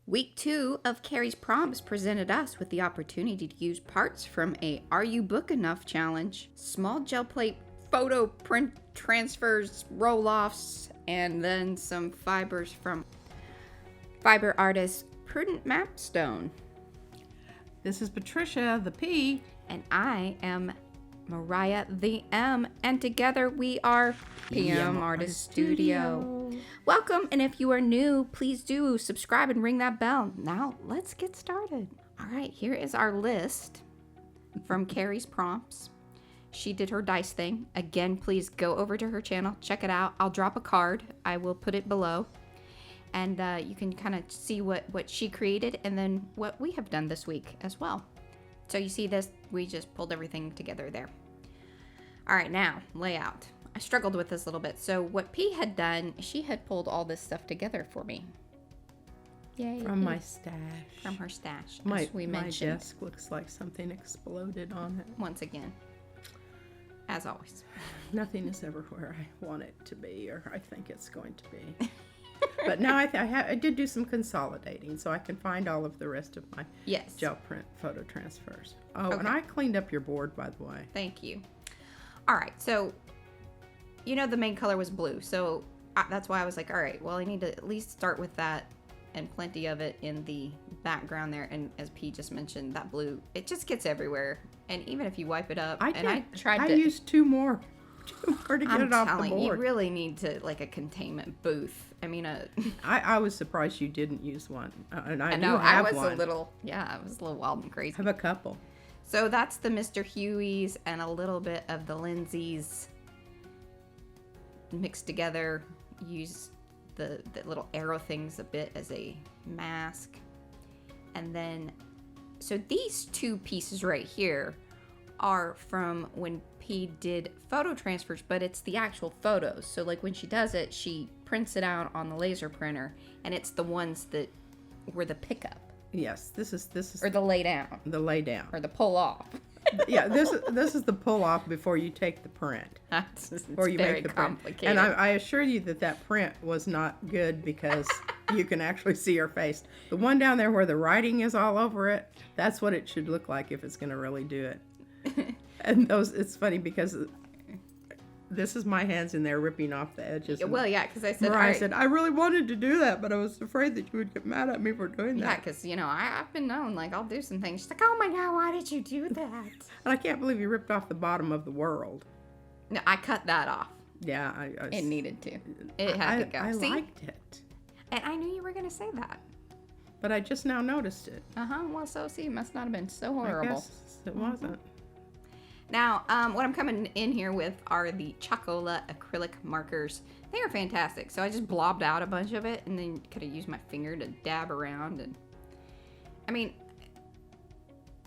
Week 2 of Carrie's Prompts presented us with the opportunity to use parts from a Are You Book Enough challenge, small gel plate photo print transfers, roll-offs, and then some fibers from Fibre Artist Prudence Mapstone. This is Patricia, the P. And I am Mariah, the M. And together we are PM Artist Studio. Welcome, and if you are new, please do subscribe and ring that bell. Now, let's get started. All right, here is our list from Carrie's Prompts. She did her dice thing. Again, please go over to her channel, check it out. I'll drop a card. I will put it below. And you can kind of see what she created and then what we have done this week as well. So you see this, we just pulled everything together there. All right, now, layout. I struggled with this a little bit. So what P had done, she had pulled all this stuff together for me. Yay. From my stash. From her stash, My as we mentioned. My desk looks like something exploded on it. Once again, as always. Nothing is ever where I want it to be, or I think it's going to be. But now I did do some consolidating, so I can find all of the rest of my gel print photo transfers. Oh, okay. And I cleaned up your board, by the way. Thank you. All right, so you know the main color was blue, so that's why I was like, all right, well, I need to at least start with that and plenty of it in the background there. And as P just mentioned, that blue, it just gets everywhere. And even if you wipe it up, I used two more to get it off the board. You really need to, like, a containment booth. I mean, I was surprised you didn't use one, and I know I was one. a little wild and crazy. I have a couple. So that's the Mr. Huey's and a little bit of the Lindsay's mixed together. Use the little arrow things a bit as a mask, and then so these two pieces right here are from when P did photo transfers, but it's the actual photos. So like when she does it, she prints it out on the laser printer, and it's the ones that were the pickup. Yes, this is or the lay down. The lay down or the pull off. Yeah, this is the pull off before you take the print. Or you make the complicated. Print. And I assure you that print was not good because you can actually see her face. The one down there where the writing is all over it, that's what it should look like if it's going to really do it. And it's funny because this is my hands in there ripping off the edges. Well, yeah, because I said, Mariah said, I really wanted to do that, but I was afraid that you would get mad at me for doing that. Yeah, because, I've been known, like, I'll do some things. She's like, oh my God, why did you do that? And I can't believe you ripped off the bottom of the world. No, I cut that off. Yeah. It needed to. It had to go. I liked it. And I knew you were going to say that. But I just now noticed it. Well, so see, it must not have been so horrible. I guess it wasn't. Now, what I'm coming in here with are the Chocola acrylic markers. They are fantastic. So I just blobbed out a bunch of it and then could have used my finger to dab around. And I mean,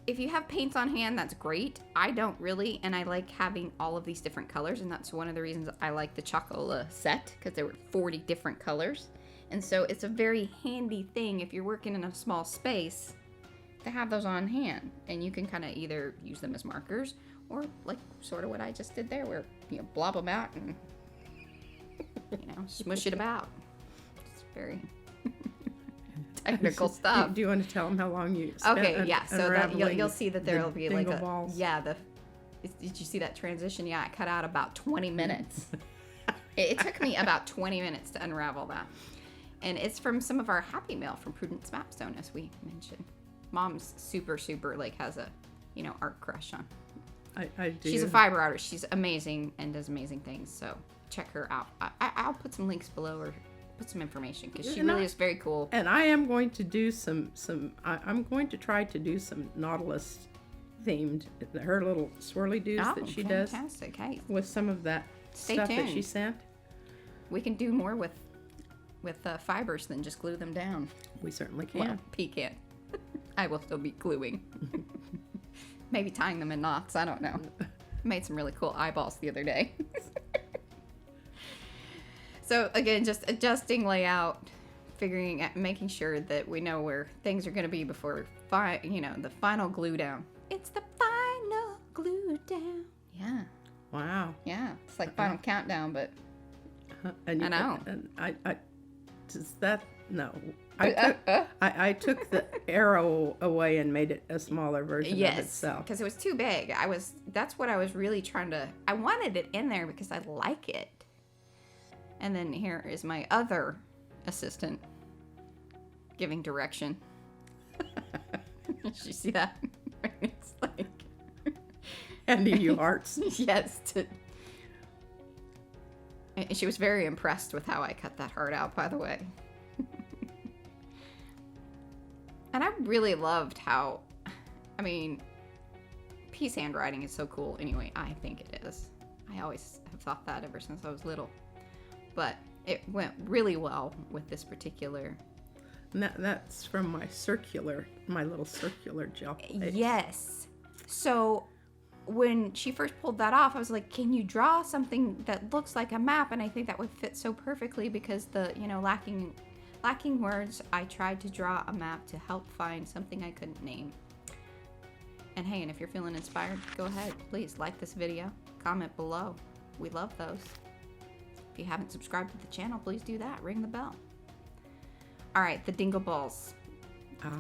if you have paints on hand, that's great. I don't really, and I like having all of these different colors, and that's one of the reasons I like the Chocola set, because there were 40 different colors. And so it's a very handy thing if you're working in a small space to have those on hand. And you can kind of either use them as markers or like sort of what I just did there, where blob them out and smush it about. It's very technical stuff. Do you want to tell them how long you spent? Okay, yeah. So that you'll see that there will be like balls. Did you see that transition? Yeah, I cut out about 20 minutes. It took me about 20 minutes to unravel that, and it's from some of our Happy Mail from Prudence Mapstone, as we mentioned. Mom's super like has a art crush on. I do. She's a fiber artist. She's amazing and does amazing things. So check her out. I'll put some links below or put some information because she really is very cool. And I am going to do I'm going to try to do some Nautilus themed, her little swirly doos that she does. Fantastic. Hey, with some of that stuff that she sent. We can do more with fibers than just glue them down. We certainly can. Well, P can. I will still be gluing. Maybe tying them in knots. I don't know. Made some really cool eyeballs the other day. So again, just adjusting layout, making sure that we know where things are going to be before the final glue down. It's the final glue down. Yeah. Wow. Yeah. It's like final countdown, but and I know. And Does that no? I took the arrow away and made it a smaller version of Yes, itself. because it was too big. That's what I was really trying to. I wanted it in there because I like it. And then here is my other assistant giving direction. Did you see that? It's like Handing you hearts. yes. And she was very impressed with how I cut that heart out, by the way. And I really loved how, I mean, P's handwriting is so cool anyway. I think it is. I always have thought that ever since I was little. But it went really well with this particular. And that's from my little circular gel plate. Yes. So when she first pulled that off, I was like, can you draw something that looks like a map? And I think that would fit so perfectly because the, lacking words, I tried to draw a map to help find something I couldn't name. And hey, and if you're feeling inspired, go ahead. Please like this video, comment below. We love those. If you haven't subscribed to the channel, please do that. Ring the bell. All right, the Dingle Balls.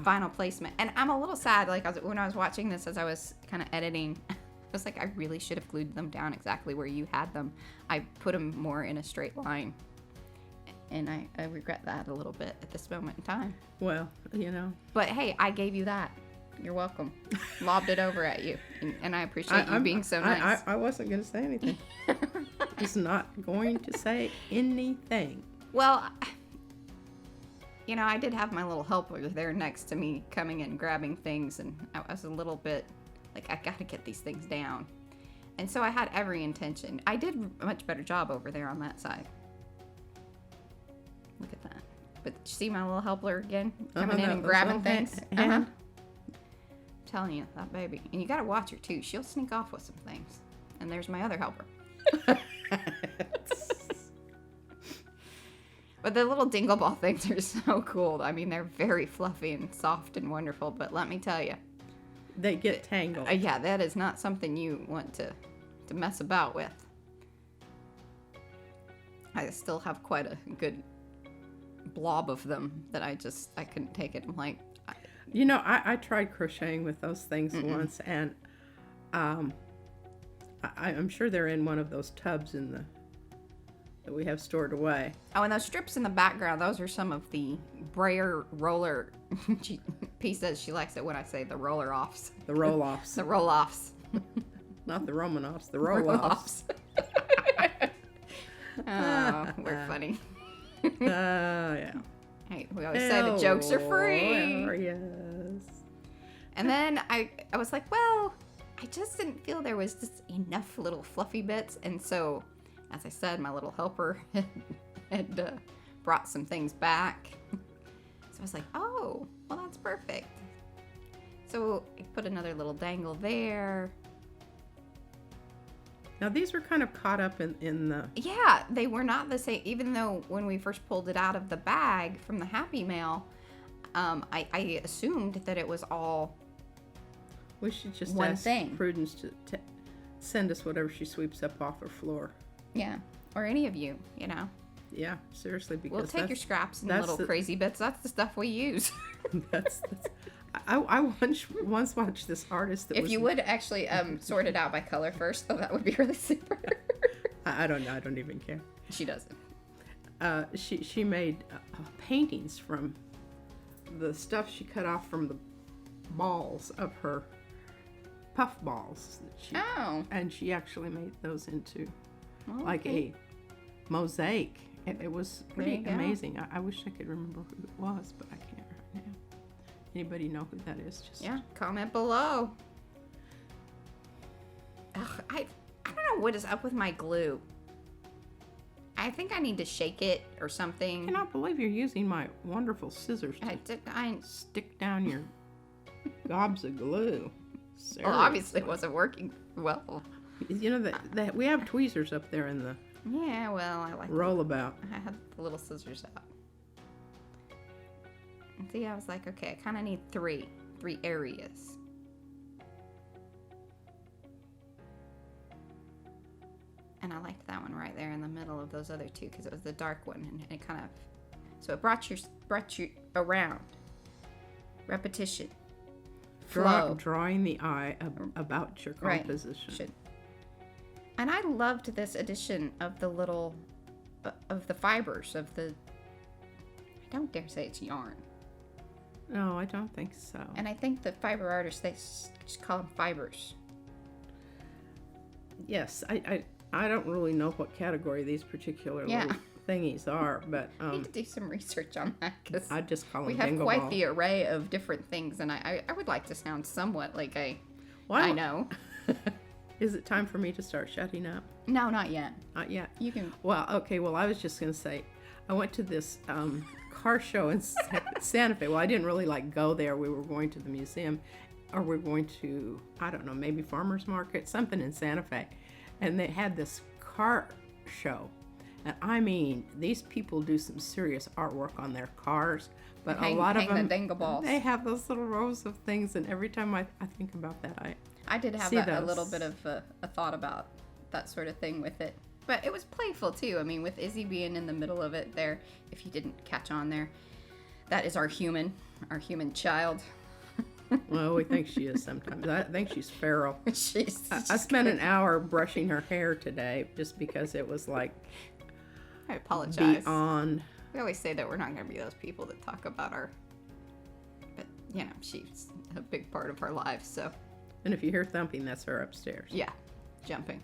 Final placement. And I'm a little sad, like when I was watching this as I was kind of editing, I was like, I really should have glued them down exactly where you had them. I put them more in a straight line. And I regret that a little bit at this moment in time. Well, But hey, I gave you that. You're welcome. Lobbed it over at you. And I appreciate you being so nice. I wasn't going to say anything. He's not going to say anything. Well, I did have my little helper there next to me coming and grabbing things. And I was a little bit like, I got to get these things down. And so I had every intention. I did a much better job over there on that side. Look at that. But you see my little helper again? Coming in and grabbing things? I'm telling you, that baby. And you gotta watch her too. She'll sneak off with some things. And there's my other helper. But the little dingle ball things are so cool. I mean, they're very fluffy and soft and wonderful. But let me tell you. They get tangled. Yeah, that is not something you want to mess about with. I still have quite a good blob of them that I couldn't take it. I'm like, I tried crocheting with those things once, and I'm sure they're in one of those tubs that we have stored away. Oh, and those strips in the background, those are some of the brayer roller. P says she likes it when I say the roller offs. The roll offs. The roll offs. Not the Romanoffs, the roll offs. Oh, we're funny. Yeah. Hey, we always say the jokes are free. Yes. And then I was like, well, I just didn't feel there was just enough little fluffy bits. And so, as I said, my little helper had brought some things back. So I was like, oh, well, that's perfect. So I put another little dangle there. Now, these were kind of caught up in the... Yeah, they were not the same. Even though when we first pulled it out of the bag from the Happy Mail, I assumed that it was all We should just one ask thing. Prudence to send us whatever she sweeps up off her floor. Yeah, or any of you, Yeah, seriously, because we'll take your scraps and little crazy bits. That's the stuff we use. that's I once watched this artist that if you would actually sort it out by color first, though, that would be really super. I don't know. I don't even care. She doesn't. She made paintings from the stuff she cut off from the balls of her puff balls. And she actually made those into like a mosaic. It was pretty amazing. I wish I could remember who it was, but I can't right now. Anybody know who that is? Just comment below. Ugh, I don't know what is up with my glue. I think I need to shake it or something. I cannot believe you're using my wonderful scissors to I stick down your gobs of glue. Well, obviously it wasn't working well. That we have tweezers up there in the I like rollabout. I had the little scissors out. And see, I was like, okay, I kind of need three areas. And I liked that one right there in the middle of those other two because it was the dark one and it kind of So it brought you around. Repetition. Flow. Flow. Drawing the eye about your composition. Right. And I loved this addition of the little, of the fibers, of the, I don't dare say it's yarn. No, I don't think so. And I think the fiber artists, they just call them fibers. Yes, I don't really know what category these particular little thingies are, but I need to do some research on that, because I just call them we have bingo quite balls. the array of different things, and I would like to sound somewhat like I know. Is it time for me to start shutting up? No, not yet. Not yet. You can. Well, okay. Well, I was just going to say, I went to this car show in Santa Fe. Well, I didn't really go there. We were going to the museum, or we were going to, I don't know, maybe farmer's market, something in Santa Fe. And they had this car show. And I mean, these people do some serious artwork on their cars. But a lot of them, the dingo balls. they have those little rows of things. And every time I think about that, I did have see a those. little bit of a thought about that sort of thing with it. But it was playful, too. I mean, with Izzy being in the middle of it there, if you didn't catch on there, that is our human child. Well, we think she is sometimes. I think she's feral. I I spent an hour brushing her hair today just because it was I apologize. beyond. We always say that we're not going to be those people that talk about our... But, she's a big part of our lives, so... And if you hear thumping, that's her upstairs. Yeah, jumping.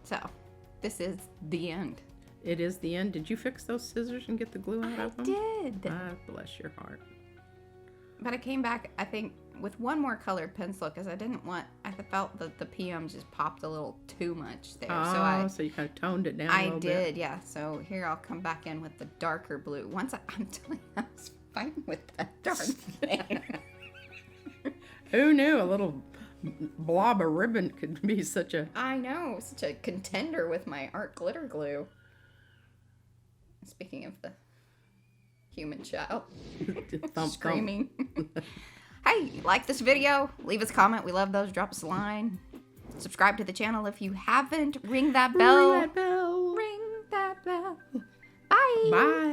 So, this is the end. It is the end. Did you fix those scissors and get the glue out of them? I did. Ah, bless your heart. But I came back, I think, with one more colored pencil, because I felt that the PM just popped a little too much there. Oh, so you kind of toned it down a little bit. I did, yeah. So here I'll come back in with the darker blue. I'm telling you, I was fighting with that darn thing. Who knew a little blob of ribbon could be such a... I know, such a contender with my art glitter glue. Speaking of the human child screaming. Hey, like this video, leave us a comment. We love those. Drop us a line. Subscribe to the channel if you haven't. Ring that bell. Ring that bell. Ring that bell. Bye. Bye.